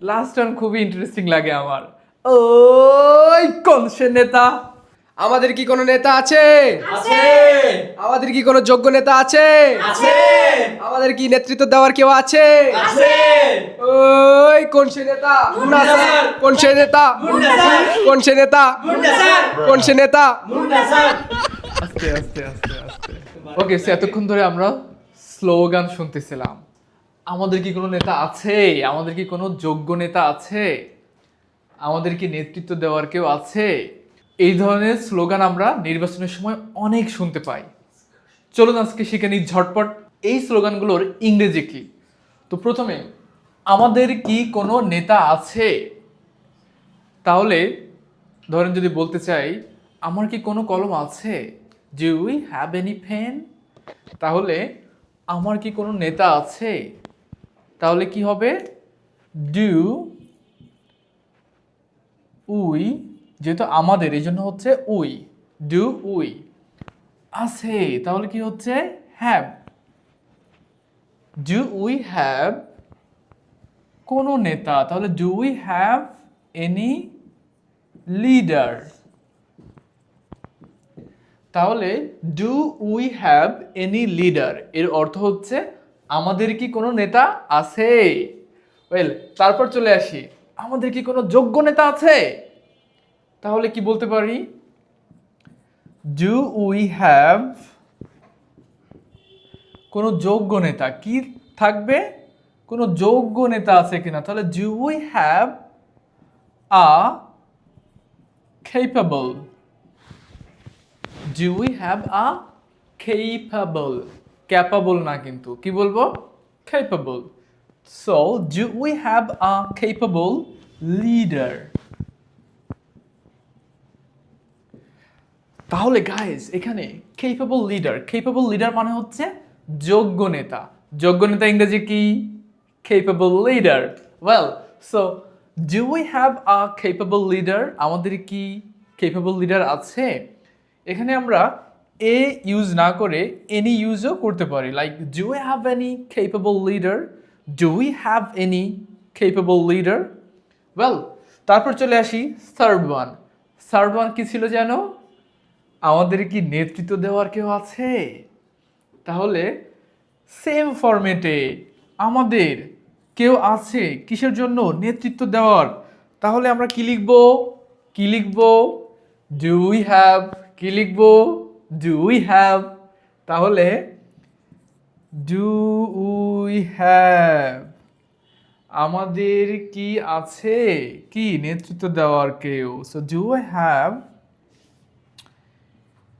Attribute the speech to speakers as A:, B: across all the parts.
A: Last turn খুবই interesting লাগে আমার। ওই কোন সে নেতা?
B: আমাদের কি কোনো নেতা আছে?
C: আছে
B: আমাদের কি কোনো যোগ্য নেতা আছে?
C: আছে
B: আমাদের কি নেতৃত্ব দেওয়ার কেউ আছে?
C: আছে
B: ওই কোন সে নেতা?
C: মুন্না স্যার।
B: কোন সে নেতা?
C: মুন্না স্যার।
B: কোন সে নেতা?
C: মুন্না স্যার
B: কোন সে নেতা?
C: মুন্না স্যার
A: আস্তে আস্তে আস্তে আস্তে। ওকে, এতক্ষণ ধরে আমরা স্লোগান শুনতেছিলাম। আমাদের কি কোনো নেতা আছে? আমাদের কি কোনো যোগ্য নেতা আছে? আমাদের কি নেতৃত্ব দেওয়ার কেউ আছে? এই ধরনের স্লোগান আমরা নির্বাচনের সময় অনেক শুনতে পাই। চলুন আজকে শিখে নিই ঝটপট এই স্লোগানগুলোর ইংরেজি কি। তো প্রথমে, আমাদের কি কোনো নেতা আছে? তাহলে ধরেন যদি বলতে চাই, আমার কি কোনো কলম আছে? Do we have any pen? তাহলে আমার কি কোনো নেতা আছে? তাহলে কি হবে? ডু উই, যেহেতু আমাদের এই জন্য হচ্ছে উই, ডু উই। আছে তাহলে কি হচ্ছে? হ্যাভ। ডু উই হ্যাভ কোনো নেতা? তাহলে do we have any leader? তাহলে do we have any leader এর অর্থ হচ্ছে আমাদের কি কোনো নেতা আছে? ওয়েল, তারপর চলে আসি, আমাদের কি কোনো যোগ্য নেতা আছে? তাহলে কি বলতে পারি? ডু উই হ্যাভ কোনো যোগ্য নেতা? কি থাকবে? কোনো যোগ্য নেতা আছে কিনা? তাহলে do we have a capable? Do we have a capable? Capable না কিন্তু, কি বলবো? Capable. So, do we have a capable leader? তাহলে গাইস এখানে capable leader মানে হচ্ছে যোগ্য নেতা। যোগ্য নেতা ইংরেজি কি? Capable leader. Well, so do we have a capable leader? আমাদের কি capable leader আছে? এখানে আমরা এ ইউজ না করে এনি ইউজও করতে পারি, like do we have any capable leader? Do we have any capable leader? Well, তারপর চলে আসি থার্ড ওয়ান কি ছিল জানো? আমাদের কি নেতৃত্ব দেওয়ার কেউ আছে? তাহলে সেম ফরম্যাটে আমাদের কেউ আছে কিসের জন্য? নেতৃত্ব দেওয়ার। তাহলে আমরা কি লিখবো? Do we have. কি লিখবো? Do we have. তাহলে ডু উই হ্যাভ, আমাদের কি আছে কি নেতৃত্ব দেওয়ার কেউ? So do we have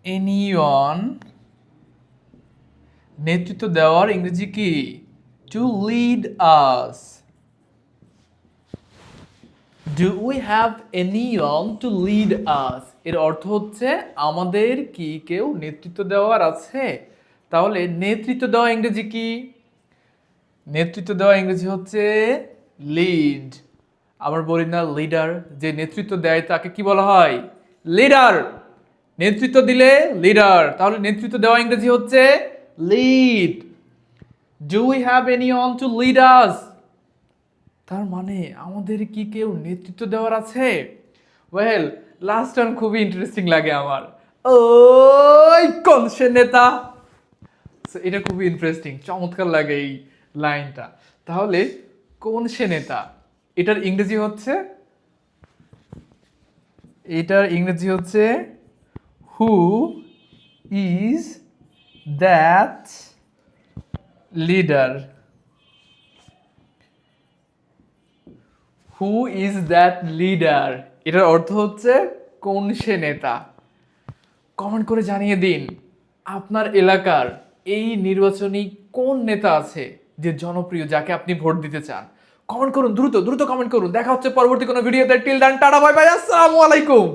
A: anyone, নেতৃত্ব দেওয়ার ইংরেজি কি? To lead us. Do we have anyone to lead us এর অর্থ হচ্ছে আমাদের কি কেউ নেতৃত্ব দেওয়ার আছে? তাহলে নেতৃত্ব দেওয়া ইংরেজি কি? নেতৃত্ব দেওয়া ইংরেজি হচ্ছে লিড। আমরা বলি না লিডার? যে নেতৃত্ব দেয় তাকে কি বলা হয়? লিডার। নেতৃত্ব দিলে লিডার। তাহলে নেতৃত্ব দেওয়া ইংরেজি হচ্ছে lead. Do we have anyone to lead us? তার মানে আমাদের কি কেউ নেতৃত্ব দেওয়ার আছে? ওয়েল, লাস্ট টার্ন খুবই ইন্টারেস্টিং লাগে আমার। ওই কোন সে নেতা? So, এটা খুবই ইন্টারেস্টিং, চমৎকার লাগে এই লাইনটা। তাহলে কোন সে নেতা, এটার ইংরেজি হচ্ছে who is that leader? Who is that leader এটার অর্থ হচ্ছে কোন সে নেতা। কমেন্ট করে জানিয়ে দিন আপনার এলাকার এই নির্বাচনী কোন নেতা আছে যে জনপ্রিয়, যাকে আপনি ভোট দিতে চান। কমেন্ট করুন, দ্রুত দ্রুত কমেন্ট করুন। দেখা হচ্ছে পরবর্তী কোনো ভিডিওতে। Till then, tata, bye bye, আসসালামু আলাইকুম।